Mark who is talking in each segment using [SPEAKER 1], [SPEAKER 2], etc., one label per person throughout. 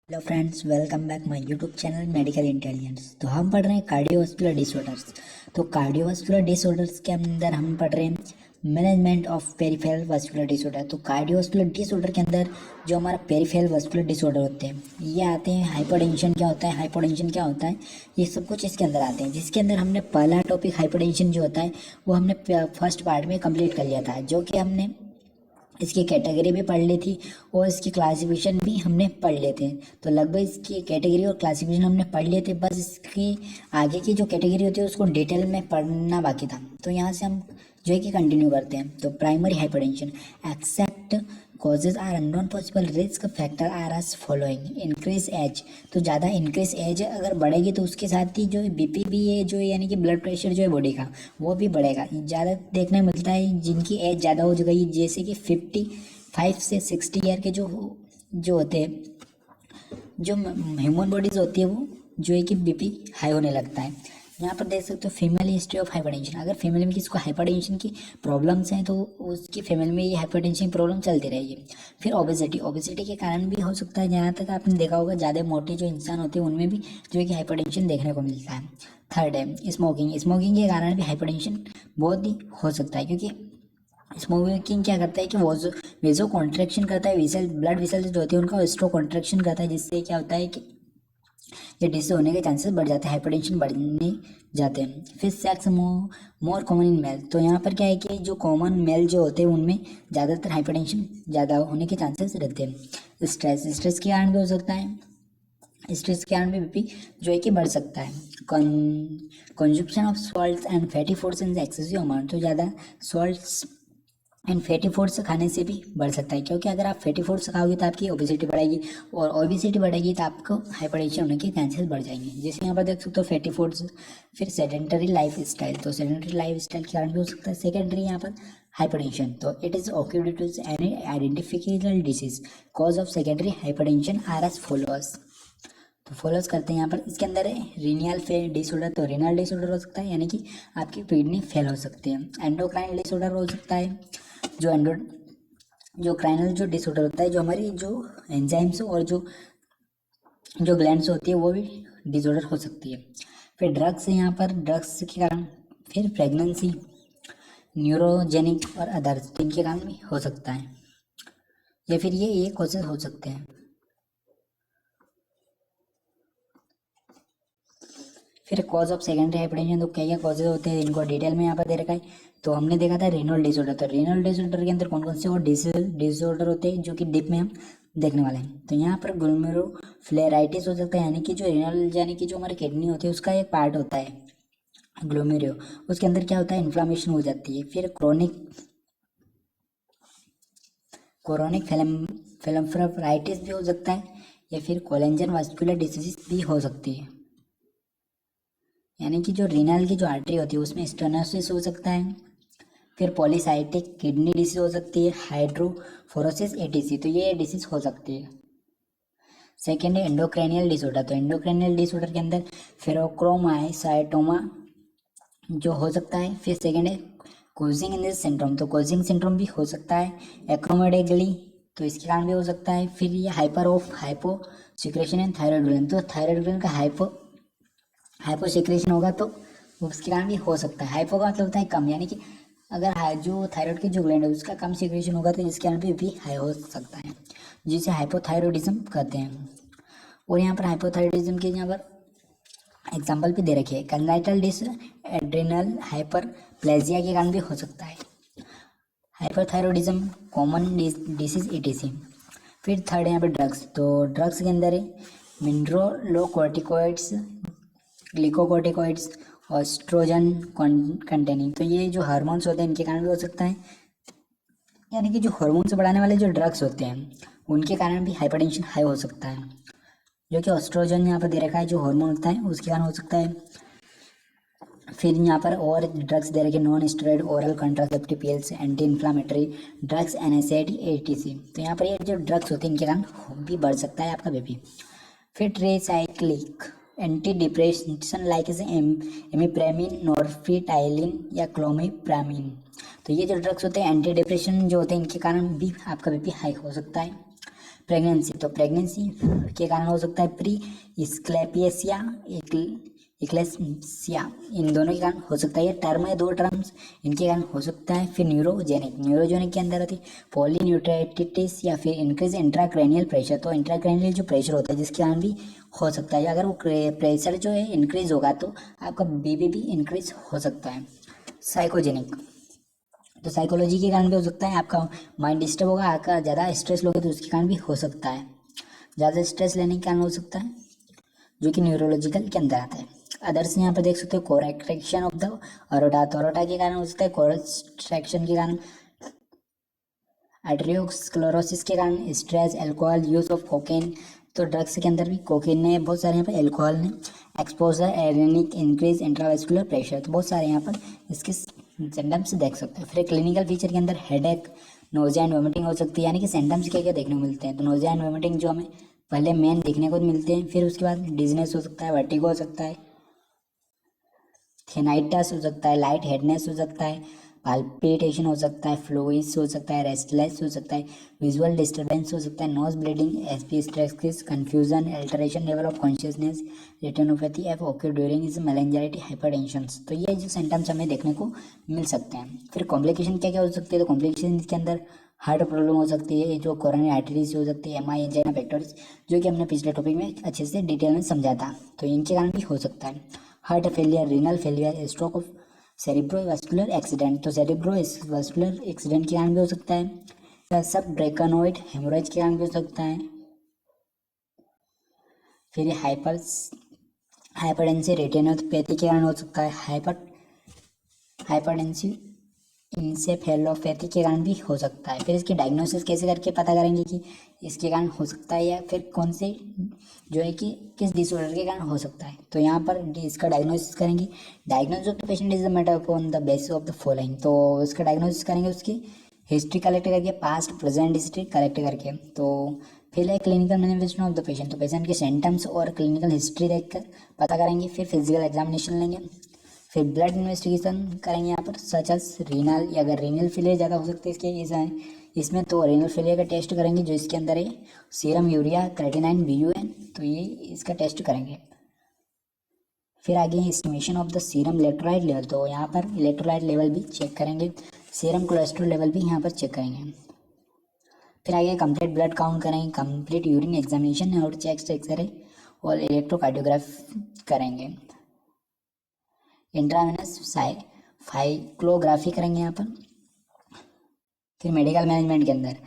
[SPEAKER 1] Hello friends, welcome back my YouTube channel medical intelligence. तो हम पढ़ रहे हैं कार्डियोवास्कुलर डिसऑर्डर्स। तो कार्डियोवास्कुलर डिसऑर्डर्स के अंदर हम पढ़ रहे हैं management of peripheral vascular disorder. तो कार्डियोवास्कुलर डिसऑर्डर के अंदर जो हमारा पेरिफेरल वास्कुलर डिसऑर्डर होते हैं ये आते हैं। हाइपरटेंशन क्या होता है, हाइपोटेंशन क्या होता है, ये सब कुछ इसके अंदर आते हैं। जिसके अंदर हमने पहला टॉपिक हाइपरटेंशन जो होता है वो हमने फर्स्ट पार्ट में कंप्लीट कर लिया था, जो कि हमने इसकी कैटेगरी भी पढ़ ली थी और इसकी क्लासिफिकेशन भी हमने पढ़ लिए थे। तो लगभग इसकी कैटेगरी और क्लासिफिकेशन हमने पढ़ लिए थे, बस इसकी आगे की जो कैटेगरी होती है उसको डिटेल में पढ़ना बाकी था। तो यहाँ से हम जो है कि कंटिन्यू करते हैं। तो primary hypertension except causes are unknown, possible risk factor are as following. Increase age, तो ज़्यादा इंक्रीज एज अगर बढ़ेगी तो उसके साथ ही जो बीपी भी है, जो यानी कि ब्लड प्रेशर जो है बॉडी का वो भी बढ़ेगा। ज़्यादा देखने को मिलता है जिनकी एज ज़्यादा हो गई, जैसे कि 55 से 60 ईयर के जो होते हैं, जो ह्यूमन बॉडीज होती है वो जो है कि बीपी हाई होने लगता है। यहाँ पर देख सकते हो फीमेल हिस्ट्री ऑफ हाइपरटेंशन। अगर फीमेल में किसी को हाइपरटेंशन की प्रॉब्लम्स हैं तो उसकी फीमेल में ये हाइपरटेंशन की प्रॉब्लम चलती रहेगी। फिर ओबेसिटी, ओबेसिटी के कारण भी हो सकता है। जहाँ तक आपने देखा होगा ज़्यादा मोटे जो इंसान होते हैं उनमें भी जो है कि हाइपरटेंशन देखने को मिलता है। थर्ड है स्मोकिंग। स्मोकिंग के कारण भी हाइपरटेंशन बहुत ही हो सकता है, क्योंकि स्मोकिंग क्या करता है कि वो जो वेजो कॉन्ट्रैक्शन करता है, वेसल ब्लड वेसल जो होती है उनका स्ट्रो कॉन्ट्रैक्शन करता है, जिससे क्या होता है कि ये डिसीज होने के चांसेस बढ़ जाते हैं, हाइपरटेंशन बढ़ने जाते हैं। फिर sex more common in male. तो यहाँ पर क्या है कि जो कॉमन मेल जो होते हैं उनमें ज़्यादातर हाइपरटेंशन ज़्यादा होने के चांसेस रहते हैं। स्ट्रेस, स्ट्रेस के कारण भी हो सकता है, स्ट्रेस के कारण भी बीपी जो है कि बढ़ सकता है। Consumption of salt and fatty foods in excessive amount, तो ज़्यादा सॉल्ट्स एंड फैटी फूड्स खाने से भी बढ़ सकता है, क्योंकि अगर आप फैटी फूड्स खाओगे तो आपकी ओबेसिटी बढ़ेगी, और ओबेसिटी बढ़ेगी तो आपको हाइपरटेंशन होने के चांसेस बढ़ जाएंगे। जैसे यहाँ पर देख सकते हो फैटी फूड्स। फिर सेडेंटरी लाइफ स्टाइल, तो सेडेंटरी लाइफ स्टाइल के कारण भी हो सकता है। सेकेंडरी यहाँ पर हाइपरटेंशन, तो it is occurred to any identifiable disease. Cause of secondary hypertension are as followers. तो फॉलोअर्स करते हैं यहाँ पर। इसके अंदर है रीनियल फेल डिसऑर्डर, तो रीनल डिसऑर्डर हो सकता है, यानी कि आपकी किडनी फेल हो सकती है। एंडोक्राइन डिसऑर्डर हो सकता है, जो क्राइनल जो डिसऑर्डर होता है, जो हमारी जो एंजाइम्स और जो ग्लैंड्स होती है वो भी डिसऑर्डर हो सकती है। फिर ड्रग्स है यहाँ पर, ड्रग्स के कारण। फिर प्रेगनेंसी, न्यूरोजेनिक और अदर्स, इनके कारण भी हो सकता है, या फिर ये कॉजेज हो सकते हैं। फिर कॉज ऑफ सेकेंडरी हाइपरटेंशन, तो क्या क्या कॉजेज होते हैं इनको डिटेल में यहाँ पर दे रखा है। तो हमने देखा था रेनल डिसऑर्डर। तो रेनल डिसऑर्डर के अंदर कौन कौन से और डिसऑर्डर होते हैं जो कि डिप में हम देखने वाले हैं। तो यहाँ पर ग्लोमेरुलोफ्लेराइटिस हो सकता है, यानी कि जो रेनल यानी कि जो हमारी किडनी होती है उसका एक पार्ट होता है ग्लोमेरुलो, उसके अंदर क्या होता है इन्फ्लामेशन हो जाती है। फिर क्रोनिक फेलम्फ्राइटिस भी हो सकता है, या फिर कोलेंजन वास्कुलर डिसीज भी हो सकती है, यानी कि जो रीनल की जो आर्टरी होती है उसमें स्टेनोसिस हो सकता है। फिर पॉलीसाइटिक किडनी डिसीज हो सकती है, हाइड्रोफोरोसिस एटीसी, तो ये डिसीज हो सकती है। सेकेंड है एंडोक्राइनियल डिसऑर्डर। तो एंडोक्राइनियल डिसऑर्डर के अंदर फेरोक्रोमाइसाइटोमा जो हो सकता है। फिर सेकेंड है कोजिंग इन सिंड्रोम, तो कोजिंग सिंड्रोम भी हो सकता है। एक्रोमेडेगली, तो इसके कारण भी हो सकता है। फिर ये hypo secretion and thyroid gland, तो थायराइड ग्लैंड का हाइपो सिक्रेशन होगा तो उसके कारण भी हो सकता है। हाइपो का मतलब होता है कम, यानी कि अगर जो थायराइड की जो ग्लैंड है उसका कम सिक्रेशन होगा तो जिसके कारण भी हाई हो सकता है, जिसे हाइपोथायरॉयडिज्म कहते हैं। और यहाँ पर हाइपोथायरॉयडिज्म के यहाँ पर एग्जाम्पल भी दे रखे हैं। कंजाइटल डिस एड्रेनल हाइपरप्लेजिया के कारण भी हो सकता है हाइपरथायरॉयडिज्म, कॉमन डिसीज एटीसी। फिर थर्ड यहाँ पर ड्रग्स। तो ड्रग्स के अंदर है मिनरलोकॉर्टिकॉइड्स, ग्लिकोकॉर्टिकॉइड्स, ऑस्ट्रोजन कंटेनिंग, तो ये जो हार्मोन्स होते हैं इनके कारण भी हो सकता है, यानी कि जो हार्मोन्स बढ़ाने वाले जो ड्रग्स होते हैं उनके कारण भी हाइपरटेंशन हाई हो सकता है, जो कि ऑस्ट्रोजन यहाँ पर दे रखा है जो हार्मोन होता है उसके कारण हो सकता है। फिर यहाँ पर और ड्रग्स दे रखे non steroid oral contraceptive pills, anti inflammatory drugs, NSAID etc, तो यहाँ पर ये जो ड्रग्स होते हैं इनके कारण भी बढ़ सकता है आपका बीपी। फिर ट्रेसाइक्लिक एंटी डिप्रेशन लाइक एमिप्रेमिन, नॉर्फिटाइलिन या क्लोमिप्रामिन, तो ये जो ड्रग्स होते हैं एंटी डिप्रेशन जो होते हैं इनके कारण भी आपका बीपी हाई हो सकता है। प्रेगनेंसी, तो प्रेगनेंसी के कारण हो सकता है प्री स्क्लेपियसिया, इक्लेसिया, इन दोनों के कारण हो सकता है। ये टर्म है, दो टर्म्स, इनके कारण हो सकता है। फिर न्यूरोजेनिक, न्यूरोजेनिक के अंदर होती है पॉलीन्यूक्लियोटाइटिस या फिर इंक्रीज इंट्राक्रैनियल प्रेशर, तो इंट्राक्रैनियल जो प्रेशर होता है जिसके कारण भी हो सकता है। अगर वो प्रेशर जो है इंक्रीज होगा तो आपका बीपी भी इंक्रीज हो सकता है। साइकोजेनिक, तो साइकोलॉजी के कारण भी हो सकता है, आपका माइंड डिस्टर्ब होगा, आपका ज़्यादा स्ट्रेस लोगे तो उसके कारण भी हो सकता है। ज़्यादा स्ट्रेस लेने के कारण हो सकता है, जो कि न्यूरोलॉजिकल के अंदर आता है। अदर्स यहाँ पर देख सकते हो कोरेक्ट्रेक्शन ऑफ द अरोटा, तो अरोटा के कारण हो सकता है, कोरेक्ट्रेक्शन के कारण, एट्रियोस्क्लेरोसिस के कारण, stress, alcohol, use of cocaine, तो ड्रग्स के अंदर भी कोकेन ने बहुत सारे यहाँ पर, अल्कोहल ने, एक्सपोजर, एरेनिक, इंक्रीज इंट्रावेस्कुलर प्रेशर, तो बहुत सारे यहाँ पर इसके सिम्टम्स देख सकते हो। फिर क्लिनिकल फीचर के अंदर हेडेक, नोजिया एंड वोमिटिंग हो सकती है, यानी कि सिम्टम्स क्या क्या देखने को मिलते हैं, तो नोजिया एंड वोमिटिंग जो हमें पहले मेन देखने को मिलते हैं। फिर उसके बाद डिजनेस हो सकता है, वर्टिगो हो सकता है, थिनाइटस हो सकता है, लाइट हेडनेस हो सकता है, पाल्पिटेशन हो सकता है, फ्लूइड्स हो सकता है, रेस्टलेस हो सकता है, विजुअल डिस्टर्बेंस हो सकता है, nose bleeding, SP stress, confusion, alteration level of consciousness, retinopathy F okay during is malignity, hypertension, तो ये जो सिम्टम्स हमें देखने को मिल सकते हैं। फिर कॉम्प्लिकेशन क्या क्या हो सकती है, तो कॉम्प्लिकेशन के अंदर हार्ट प्रॉब्लम हो सकती है, जो कोरोनरी आर्टरीज हो सकती है, एमआई एंजाइना पेक्टोरिस, जो कि हमने पिछले टॉपिक में अच्छे से डिटेल में समझा था, तो इनके कारण भी हो सकता है। Heart failure, renal failure, stroke of cerebrovascular accident, तो सेरिब्रोवास्कुलर एक्सीडेंट के कारण भी हो सकता है। सब ब्रेकनोइड हेमोरेज के कारण भी हो सकता है। फिर हाइपरटेंसिव रेटिनोपैथी के कारण हो सकता है। हाइपरटेंसिव इंसेफेलोपैथी के कारण भी हो सकता है। फिर इसकी डायग्नोसिस कैसे करके पता करेंगे कि इसके कारण हो सकता है, या फिर कौन से जो है कि किस डिसऑर्डर के कारण हो सकता है, तो यहाँ पर इसका डायग्नोसिस करेंगे। Diagnosis of the patient is the matter upon the basis of the following, तो इसका डायग्नोसिस करेंगे उसकी हिस्ट्री कलेक्ट करके, पास्ट प्रेजेंट हिस्ट्री कलेक्ट करके। तो फिर है clinical manifestation of the patient, तो पेशेंट के सिम्टम्स और क्लिनिकल हिस्ट्री देखकर पता करेंगे। फिर फिजिकल एग्जामिनेशन लेंगे, फिर ब्लड इन्वेस्टिगेशन करेंगे यहाँ पर, सच एज रीनल, या अगर रीनल फेलियर ज़्यादा हो सकते हैं इसमें तो रीनल फेलियर का टेस्ट करेंगे, जो इसके अंदर है सीरम यूरिया, क्रेटिनाइन, BUN, तो ये इसका टेस्ट करेंगे। फिर आगे है estimation of the serum electrolyte level, तो यहाँ पर इलेक्ट्रोलाइट लेवल भी चेक करेंगे, सीरम कोलेस्ट्रॉल लेवल भी यहाँ पर चेक करेंगे। फिर आगे कंप्लीट ब्लड काउंट करेंगे, कंप्लीट यूरिन एग्जामिनेशन और चेस्ट एक्सरे और इलेक्ट्रोकार्डियोग्राफ करेंगे। इंट्रावेनस फाइक्लोग्राफी करेंगे यहाँ पर। फिर मेडिकल मैनेजमेंट के अंदर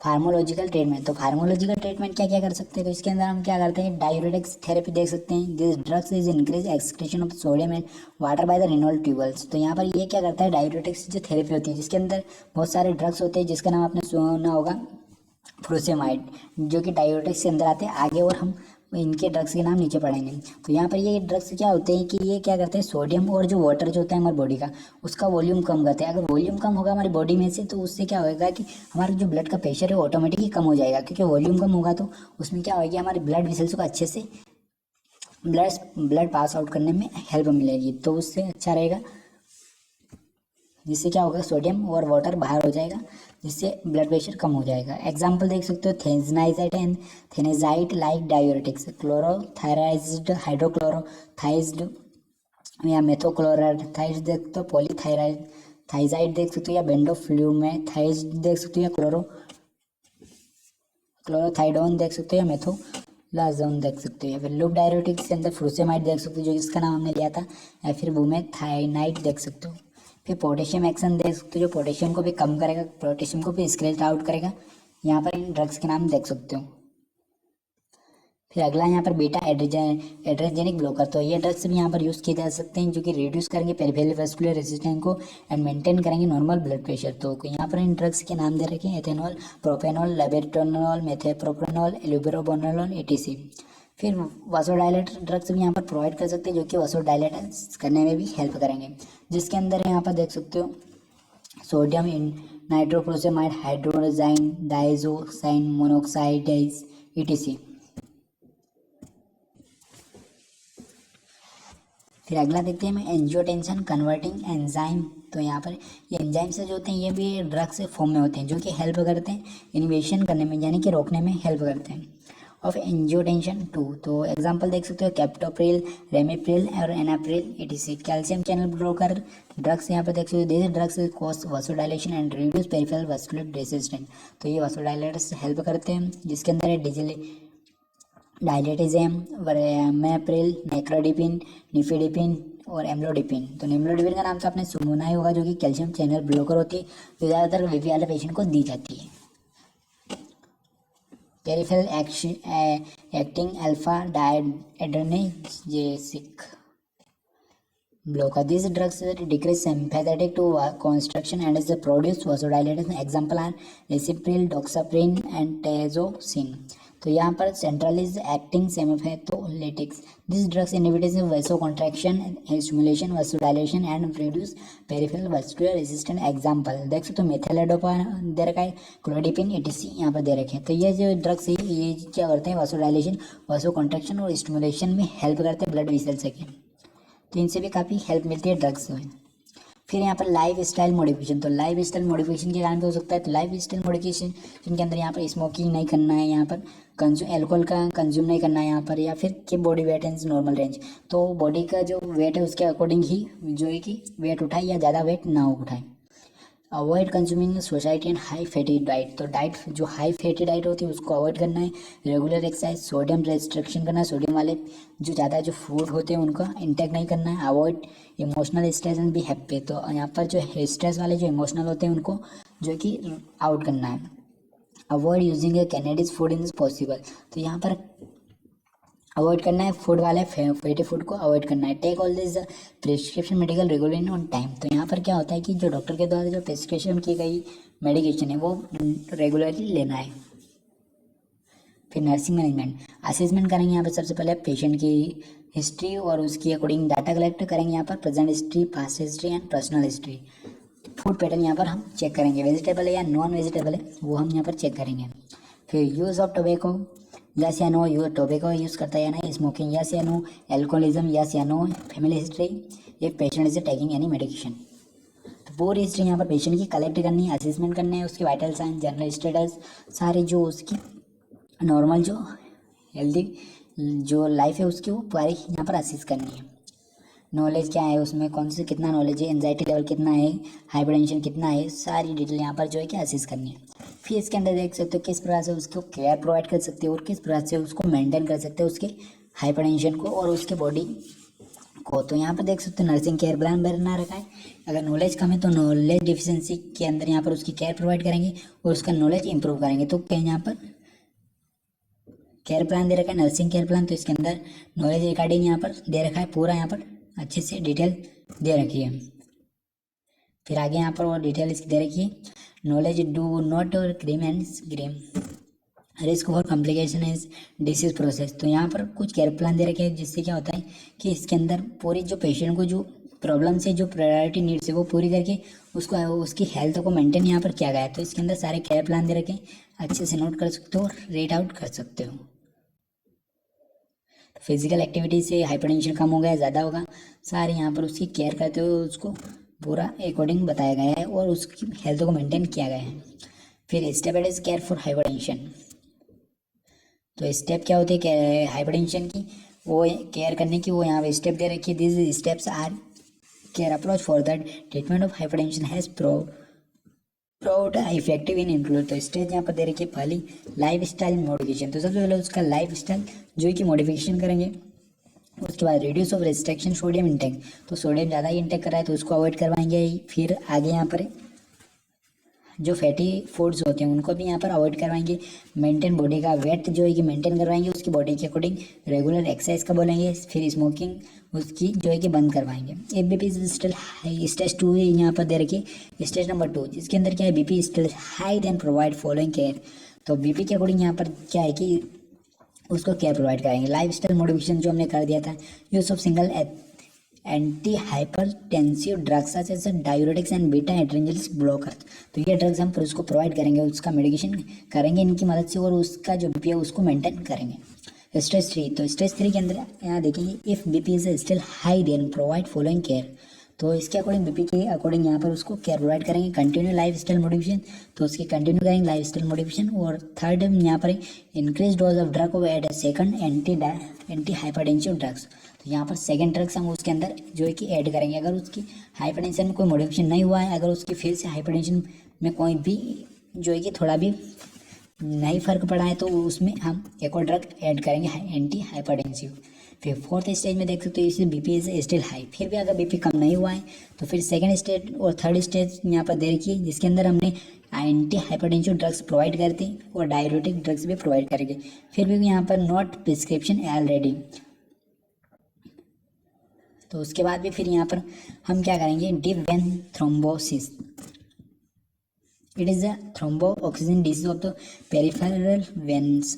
[SPEAKER 1] फार्मोलॉजिकल ट्रीटमेंट, तो फार्मोलॉजिकल ट्रीटमेंट क्या क्या कर सकते हैं, तो इसके अंदर हम क्या करते हैं, डायूरेटिक्स थेरेपी देख सकते हैं। This drugs is increase excretion of sodium and water by the renal tubules, तो यहाँ पर ये क्या करता है, डायूरेटिक्स जो थेरेपी होती है जिसके अंदर बहुत सारे ड्रग्स होते हैं, जिसका नाम आपने सुना होगा फ्रूसेमाइड, जो कि डायूरेटिक्स के अंदर आते हैं आगे, और हम इनके ड्रग्स के नाम नीचे पढ़ेंगे। तो यहाँ पर ये ड्रग्स क्या होते हैं कि ये क्या करते हैं, सोडियम और जो वाटर जो होता है हमारी बॉडी का, उसका वॉल्यूम कम करते हैं। अगर वॉल्यूम कम होगा हमारी बॉडी में से, तो उससे क्या होगा कि हमारा जो ब्लड का प्रेशर है ऑटोमेटिकली कम हो जाएगा, क्योंकि वॉल्यूम कम होगा तो उसमें क्या होगी, हमारे ब्लड वेसल्स को अच्छे से ब्लड पास आउट करने में हेल्प मिलेगी, तो उससे अच्छा रहेगा, जिससे क्या होगा, सोडियम और वाटर बाहर हो जाएगा, जिससे ब्लड प्रेशर कम हो जाएगा। एग्जाम्पल देख सकते हो, थेनाजाइट एंड थेनाजाइट लाइक डायूरेटिक्स, क्लोरोथायराइज्ड, हाइड्रोक्लोरोथाइज्ड या मेथोक्लोराथाइज देख सकते हो, पॉलीथायराइड थाइजाइड देख सकते हो, या बेंडोफ्लूमेथाइज देख सकते हो, या क्लोरोथाइडोन देख सकते हो, या मेथोलाजोन देख सकते हो, या फिर लूप डायूरेटिक्स के अंदर फ्रूसेमाइड देख सकते हो, जो इसका नाम हमने लिया था, या फिर बुमेथाइनाइड देख सकते हो। फिर पोटेशियम एक्शन देख सकते हो, जो पोटेशियम को भी कम करेगा, पोटेशियम को भी स्क्रेच आउट करेगा। यहाँ पर इन ड्रग्स के नाम देख सकते हो। फिर अगला यहाँ पर बीटा एड्रेजेनिक ब्लॉकर, तो ये ड्रग्स भी यहाँ पर यूज़ किए जा सकते हैं, जो कि रिड्यूस करेंगे पेरिफेरल वेस्कुलर रेजिस्टेंस को एंड मेंटेन करेंगे नॉर्मल ब्लड प्रेशर। तो यहाँ पर इन ड्रग्स के नाम दे रखे हैं, एथेनॉल, प्रोपेनॉल, लेबेटोनॉल, मेथेप्रोपेनॉल, एल्यूबेरोबोनोल, ETC। फिर वासोडायलेटर ड्रग्स भी यहाँ पर प्रोवाइड कर सकते हैं, जो कि वासोडायलेट करने में भी हेल्प करेंगे, जिसके अंदर यहाँ पर देख सकते हो सोडियम नाइट्रोप्रोसेमाइड, हाइड्रोजाइन, डाइजोसाइन मोनोक्साइड, ETC। फिर अगला देखते हैं मैं एंजियोटेंशन कन्वर्टिंग एंजाइम, तो यहाँ पर ये एंजाइम्स जो होते हैं ये भी ड्रग्स फॉर्म में होते हैं जो कि हेल्प करते हैं इनिबिशन करने में, यानी कि रोकने में हेल्प करते हैं ऑफ एंजियोटेंशन 2। तो एग्जांपल देख सकते हो कैप्टोप्रिल, रेमिप्रिल और enalapril etc। Calcium channel blocker drugs यहाँ पर देख सकते हो, this drugs cause vasodilation and reduce peripheral vascular resistance. तो ये वासोडाइलेटर्स हेल्प करते हैं, जिसके अंदर है डायलिटिज्म, वेमेप्रिल, नेक्रोडिपिन, निफेडिपिन और एम्लोडिपिन। तो एम्लोडिपिन का नाम तो आपने सुना ही होगा, जो कि कैल्शियम चैनल ब्लॉकर होती है, जो ज़्यादातर बीपी वाले पेशेंट को दी जाती है। Peripheral acting alpha diadrenergic blocker. These drugs decrease sympathetic to constriction and is produced vasodilators. Example are Lecipril, Doxaprin and Tazocin. तो यहाँ पर central is acting sympatholytics. This drugs inhibits vasoconstriction, stimulation, vasodilation and reduce peripheral vascular resistance. Example देख सकते हो मेथिलेडोपान दे रखा है, क्लोडिपिन etc यहाँ पर दे रखे हैं। तो ये जो ड्रग्स है ये क्या करते हैं, वासोडाइलेशन, वासोकॉन्ट्रैक्शन और स्टिमुलेशन में हेल्प करते हैं ब्लड वेसल्स के। तो इनसे भी काफ़ी हेल्प मिलती है ड्रग्स में। फिर यहाँ पर लाइफ स्टाइल मॉडिफिकेशन। तो लाइफ स्टाइल मॉडिफिकेशन के कारण भी हो सकता है। तो लाइफ स्टाइल मॉडिफिकेशन जिनके अंदर यहाँ पर स्मोकिंग नहीं करना है, यहाँ पर एल्कोहल का कंज्यूम नहीं करना है यहाँ पर, या फिर कि body weight in normal range. तो बॉडी का जो वेट है उसके अकॉर्डिंग ही जो है कि वेट उठाए या ज़्यादा वेट ना उठाए। Avoid consuming society and high fatty diet. तो डाइट जो हाई फैटी डाइट होती है उसको अवॉइड करना है। रेगुलर एक्सरसाइज, सोडियम रेस्ट्रिक्शन करना है, सोडियम वाले जो ज़्यादा जो फूड होते हैं उनका इंटेक नहीं करना है। Avoid emotional stress and be happy. तो यहाँ पर जो स्ट्रेस वाले जो इमोशनल होते हैं उनको जो कि आउट करना है। Avoid using a canned food in possible. तो यहाँ पर अवॉइड करना है फूड वाले फैटी फूड को अवॉइड करना है। Take all this prescription medical regularly on time. तो यहाँ पर क्या होता है कि जो डॉक्टर के द्वारा जो प्रिस्क्रिप्शन की गई मेडिकेशन है वो रेगुलरली लेना है। फिर नर्सिंग मैनेजमेंट असेसमेंट करेंगे यहाँ पर सबसे पहले पेशेंट की हिस्ट्री और उसकी अकॉर्डिंग डाटा कलेक्ट करेंगे यहाँ पर, present history, past history and personal history. Food pattern यहाँ पर हम चेक करेंगे, वेजिटेबल है या नॉन वेजिटेबल है वो हम यहाँ पर चेक करेंगे। फिर यूज़ ऑफ टोबैको, यस या नो, यूज टोबैको यूज़ करता है या नहीं, स्मोकिंग यस या नो, एल्कोहलिज्म यस या नो, फैमिली हिस्ट्री, एक patient is taking any medication. तो पूरी हिस्ट्री यहाँ पर पेशेंट की कलेक्ट करनी है, असेसमेंट करना है, उसकी वाइटल साइन, जनरल स्टेटस, सारे जो उसकी नॉर्मल जो हेल्दी जो लाइफ है उसकी वो पूरी यहाँ पर असेस करनी है। नॉलेज क्या है उसमें, कौन से कितना नॉलेज है, एंजाइटी लेवल कितना है, हाइपरटेंशन कितना है, सारी डिटेल यहाँ पर जो है कि असेस करनी है। फिर इसके अंदर देख सकते हो किस प्रकार से उसको केयर प्रोवाइड कर सकते हो और किस प्रकार से उसको मेंटेन कर सकते हो उसके हाइपरटेंशन को और उसके बॉडी को। तो यहाँ पर देख सकते हो नर्सिंग केयर प्लान बना रखा है। अगर नॉलेज कम है तो नॉलेज डिफिशिएंसी के अंदर यहाँ पर उसकी केयर प्रोवाइड करेंगे और उसका नॉलेज इंप्रूव करेंगे। तो कहीं यहाँ पर केयर प्लान दे रखा है, नर्सिंग केयर प्लान, तो इसके अंदर नॉलेज रिगार्डिंग यहाँ पर दे रखा है, पूरा यहाँ पर अच्छे से डिटेल दे रखी है। फिर आगे यहाँ पर और डिटेल इसकी दे रखी है, नॉलेज डू नॉट और cream and grim, risk for complication is disease process. तो यहाँ पर कुछ केयर प्लान दे रखे हैं जिससे क्या होता है कि इसके अंदर पूरी जो पेशेंट को जो प्रॉब्लम से जो प्रायोरिटी नीड्स है वो पूरी करके उसको उसकी हेल्थ को मेंटेन यहाँ पर किया गया है। तो इसके अंदर सारे केयर प्लान दे रखे हैं, अच्छे से नोट कर सकते हो और रेट आउट कर सकते हो। फिजिकल एक्टिविटी से हाइपरटेंशन कम हो गया, ज़्यादा होगा, सारे यहाँ पर उसकी केयर करते हुए उसको पूरा अकॉर्डिंग बताया गया है और उसकी हेल्थ को मेंटेन किया गया है। फिर step is care for hypertension. तो स्टेप क्या होते हैं हाइपरटेंशन की, वो केयर करने की, वो यहाँ पे स्टेप दे रखी है। This steps are care approach for the treatment of hypertension has proved effective in include. तो स्टेज यहाँ पर दे रखी है पहली लाइफ स्टाइल मॉडिफिकेशन। तो सबसे पहले उसका लाइफ स्टाइल जो कि मॉडिफिकेशन करेंगे। उसके बाद reduce of restriction sodium intake. तो सोडियम ज़्यादा ही इंटेक कर रहा है तो उसको अवॉइड करवाएंगे। फिर आगे यहाँ पर जो फैटी फूड्स होते हैं उनको भी यहाँ पर अवॉइड करवाएंगे। मेंटेन बॉडी का वेट जो है कि मेंटेन करवाएंगे उसकी बॉडी के अकॉर्डिंग। रेगुलर एक्सरसाइज का बोलेंगे। फिर स्मोकिंग उसकी जो है कि बंद करवाएंगे। एक बीपी स्टिल हाई, स्टेज 2 यहाँ पर दे रखिए, स्टेज नंबर 2 जिसके अंदर क्या है BP still high then provide following care. तो बीपी के अकॉर्डिंग यहाँ पर क्या है कि उसको केयर प्रोवाइड कराएंगे। लाइफ स्टाइल मॉडिफिकेशन जो हमने कर दिया था, use of single anti hypertensive drugs जैसे diuretics and beta adrenergic blocker. तो ये ड्रग्स हम फिर उसको प्रोवाइड करेंगे, उसका मेडिकेशन करेंगे इनकी मदद से और उसका जो बीपी है उसको मेंटेन करेंगे। स्टेज 3, तो स्टेज 3 के अंदर यहाँ देखेंगे if BP is still high then provide following care. तो इसके अकॉर्डिंग बीपी के अकॉर्डिंग यहाँ पर उसको क्या प्रोवाइड करेंगे, कंटिन्यू लाइफ स्टाइल मॉडिफिकेशन, तो उसकी कंटिन्यू करेंगे लाइफ स्टाइल मॉडिफिकेशन। और थर्ड यहाँ पर इंक्रीज डोज ऑफ ड्रग को Ed second anti hypertensive drugs, तो यहाँ पर सेकंड ड्रग्स हम उसके अंदर जो है कि ऐड करेंगे। अगर उसकी हाइपरटेंशन में कोई मॉडिफिकेशन नहीं हुआ है, अगर उसकी फिर से हाइपरटेंशन में कोई भी जो है कि थोड़ा भी नहीं फर्क पड़ा है, तो उसमें हम एक और ड्रग ऐड करेंगे एंटी हाइपरटेंसिव। फिर फोर्थ स्टेज में देख सकते हो इसमें बीपी इज स्टिल हाई, फिर भी अगर बीपी कम नहीं हुआ है तो फिर सेकंड स्टेज और थर्ड स्टेज यहाँ पर दे रखिए, जिसके अंदर हमने एंटी हाइपरटेंसिव ड्रग्स प्रोवाइड करते हैं और डायरेटिक ड्रग्स भी प्रोवाइड करेंगे। फिर भी यहाँ पर नॉट प्रिस्क्रिप्शन ऑलरेडी, तो उसके बाद भी फिर यहाँ पर हम क्या करेंगे, deep vein thrombosis, it is a thrombo oxygen disease of the peripheral veins,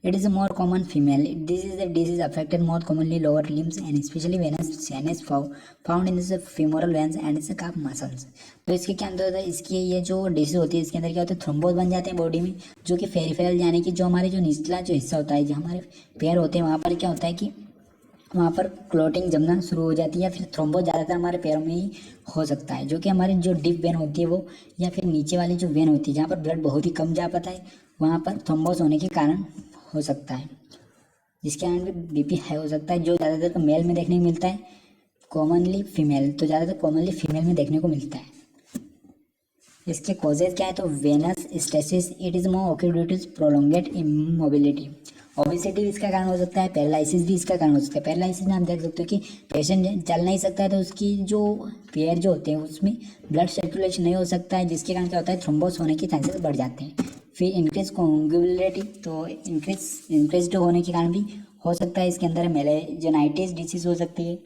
[SPEAKER 1] it is a more common female. This is the disease affected more commonly lower limbs and especially venous sinus found in the femoral veins and its calf muscles। तो इसके क्या अंदर होता है, इसकी ये जो disease होती है इसके अंदर क्या होता है, थ्रोम्बोज बन जाते हैं बॉडी में, जो कि पेरिफेरल यानी कि जो हमारे जो निचला जो हिस्सा होता है, जो हमारे पैर होते हैं, वहाँ पर क्या होता है कि वहाँ पर क्लोटिंग जमना शुरू हो जाती है, या फिर थ्रोम्बोज ज़्यादातर हमारे पैरों में ही हो सकता है, जो कि हमारी जो डीप वेन होती है वो, या फिर नीचे वाली जो वेन होती है जहाँ पर ब्लड बहुत ही कम जा पाता है, वहाँ पर थ्रोम्बोज होने के कारण हो सकता है, जिसके कारण भी बीपी हाई हो सकता है, जो ज़्यादातर मेल में देखने को मिलता है, कॉमनली फीमेल, तो ज़्यादातर कॉमनली फीमेल में देखने को मिलता है। इसके कॉजेज क्या है, तो venous stasis, it is more okay due to prolonged immobility, obesity भी इसका कारण हो सकता है, पैरालिसिस भी इसका कारण हो सकता है। पैरालिसिस में आप देख सकते हो कि पेशेंट चल नहीं सकता है, तो उसकी जो पैर जो होते हैं उसमें ब्लड सर्कुलेशन नहीं हो सकता है, जिसके कारण क्या होता है, थ्रोम्बोस होने के चांसेस बढ़ जाते हैं। फिर इंक्रीज कोंगुलेटी, तो इंक्रीज होने के कारण भी हो सकता है इसके अंदर मेलेजेनाइटिस डिसीज हो सकती है,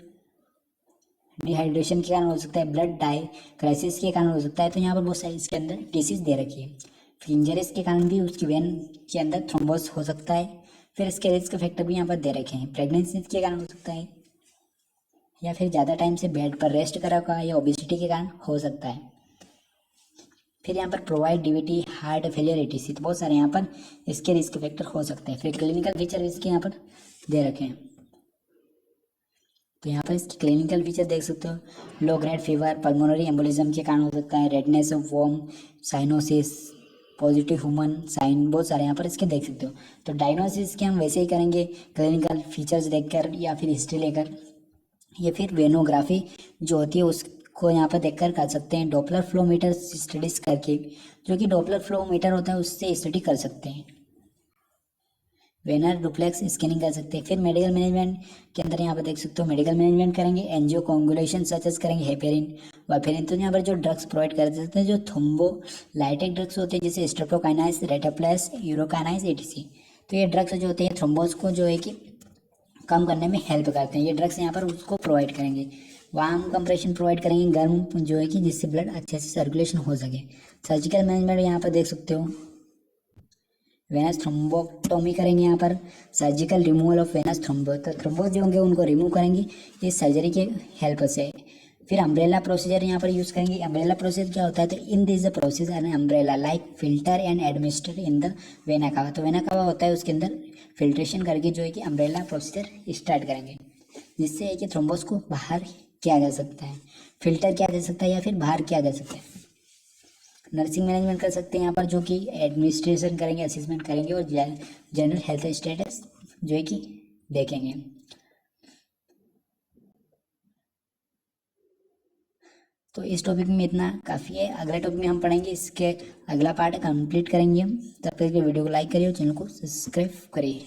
[SPEAKER 1] डिहाइड्रेशन के कारण हो सकता है, ब्लड डाई क्राइसिस के कारण हो सकता है। तो यहाँ पर बहुत सारी इसके अंदर डिसीज दे रखी है। फिर इंजरीज के कारण भी उसकी वेन के अंदर थ्रोम्बोस हो सकता है। फिर इसके रिस्क फैक्टर भी यहाँ पर दे रखे हैं, प्रेगनेंसी के कारण हो सकता है, या फिर ज़्यादा टाइम से बेड पर रेस्ट करा हुआ, या ओबेसिटी के कारण हो सकता है। फिर यहाँ पर provide DVT, heart failure, ATC, तो बहुत सारे यहाँ पर इसके रिस्क फैक्टर हो सकते हैं। फिर क्लिनिकल फीचर इसके यहाँ पर दे रखे हैं, तो यहाँ पर इसके क्लिनिकल फीचर देख सकते हो, low grade fever, pulmonary embolism के कारण हो सकता है, redness of warm, cyanosis, positive human sign, बहुत सारे यहाँ पर इसके देख सकते हो। तो डायग्नोसिस के हम वैसे ही करेंगे, क्लिनिकल फीचर्स देखकर या फिर हिस्ट्री लेकर, या फिर वेनोग्राफी जो होती है उसको यहाँ पर देखकर कर सकते हैं, डॉपलर फ्लोमीटर स्टडीज करके, जो कि डॉपलर फ्लोमीटर होता है उससे स्टडी कर सकते हैं, वेनर डुप्लेक्स स्कैनिंग कर सकते हैं। फिर मेडिकल मैनेजमेंट के अंदर यहाँ पर देख सकते हो मेडिकल मैनेजमेंट करेंगे, एनजीओ कोंगुलेशन सचेस करेंगे, हेपेरिन वाफेरिन, तो यहाँ पर जो ड्रग्स प्रोवाइड कर सकते हैं, जो थ्रोम्बोलाइटिक ड्रग्स होते हैं जैसे स्ट्रेप्टोकाइनाइज, रेटाप्लेस, यूरोकाइनाइज, एटीसी, तो ये ड्रग्स जो होते हैं थ्रोम्बोज को जो है कि कम करने में हेल्प करते हैं। ये ड्रग्स यहाँ पर उसको प्रोवाइड करेंगे, वार्म कंप्रेशन प्रोवाइड करेंगे, गर्म जो है कि जिससे ब्लड अच्छे से सर्कुलेशन हो सके। सर्जिकल मैनेजमेंट यहाँ पर देख सकते हो, वेनस थ्रोम्बोटोमी करेंगे, यहाँ पर surgical removal of venous thrombus, तो थ्रोम्बोज जो होंगे उनको रिमूव करेंगे इस सर्जरी के हेल्प से। फिर अम्ब्रेला प्रोसीजर यहाँ पर यूज़ करेंगे। अम्ब्रेला प्रोसीजर क्या होता है, तो in this the process an umbrella like filter and administer in the vena cava, तो वेना कावा होता है उसके अंदर फिल्ट्रेशन करके जो है कि अम्ब्रेला प्रोसीजर स्टार्ट करेंगे, जिससे है कि थ्रोम्बोस को बाहर किया जा सकता है, फिल्टर किया जा सकता है या फिर बाहर किया जा सकता है। नर्सिंग मैनेजमेंट कर सकते हैं यहाँ पर, जो कि एडमिनिस्ट्रेशन करेंगे, असेसमेंट करेंगे, और जनरल हेल्थ स्टेटस जो है कि देखेंगे। तो इस टॉपिक में इतना काफ़ी है, अगले टॉपिक में हम पढ़ेंगे, इसके अगला पार्ट कंप्लीट करेंगे हम। तब तक वीडियो को लाइक करिए और चैनल को सब्सक्राइब करिए।